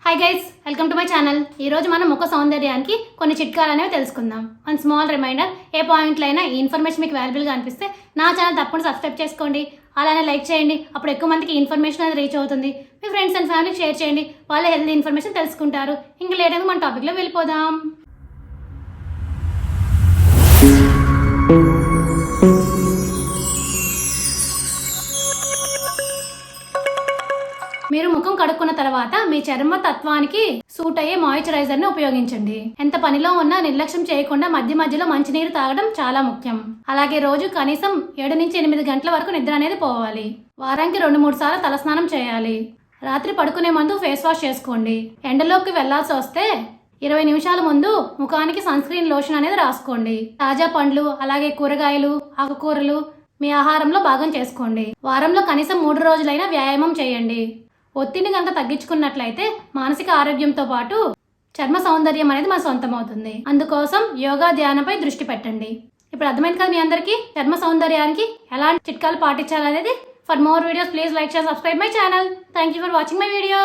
Hi guys, welcome to my channel. ఈరోజు మనం ముఖ సౌందర్యానికి కొన్ని చిట్కాలు అనేవి తెలుసుకుందాం. వన్ స్మాల్ రిమైండర్, ఏ పాయింట్లో అయినా ఈ ఇన్ఫర్మేషన్ మీకు వాల్యుబుల్గా అనిపిస్తే నా ఛానల్ తప్పకుండా సబ్స్క్రైబ్ చేసుకోండి. అలానే లైక్ చేయండి, అప్పుడు ఎక్కువ మందికి ఇన్ఫర్మేషన్ అనేది రీచ్ అవుతుంది. మీ ఫ్రెండ్స్ అండ్ ఫ్యామిలీకి షేర్ చేయండి, వాళ్ళ హెల్త్ ఇన్ఫర్మేషన్ తెలుసుకుంటారు. ఇంకా లేట్ అయితే మన టాపిక్లో వెళ్ళిపోదాం. మీరు ముఖం కడుక్కున్న తర్వాత మీ చర్మ తత్వానికి సూట్ అయ్యే మాయిశ్చరైజర్ ని ఉపయోగించండి. ఎంత పనిలో ఉన్నా నిర్లక్ష్యం చేయకుండా మధ్య మధ్యలో మంచినీరు తాగడం చాలా ముఖ్యం. అలాగే రోజు కనీసం 7 నుంచి 8 గంటల వరకు నిద్ర అనేది పోవాలి. వారానికి 2-3 సార్లు తలస్నానం చేయాలి. రాత్రి పడుకునే ముందు ఫేస్ వాష్ చేసుకోండి. ఎండలోకి వెళ్లాల్సి వస్తే 20 నిమిషాల ముందు ముఖానికి సన్ స్క్రీన్ లోషన్ అనేది రాసుకోండి. తాజా పండ్లు అలాగే కూరగాయలు, ఆకుకూరలు మీ ఆహారంలో భాగం చేసుకోండి. వారంలో కనీసం 3 రోజులైనా వ్యాయామం చేయండి. ఒత్తిడిని కనుక తగ్గించుకున్నట్లయితే మానసిక ఆరోగ్యంతో పాటు చర్మ సౌందర్యం అనేది మన సొంతం అవుతుంది. అందుకోసం యోగా, ధ్యానంపై దృష్టి పెట్టండి. ఇప్పుడు అర్థమైంది కదా మీ అందరికీ చర్మ సౌందర్యానికి ఎలాంటి చిట్కాలు పాటించాలనేది. For more videos please like, share, subscribe my channel. Thank you for watching my video.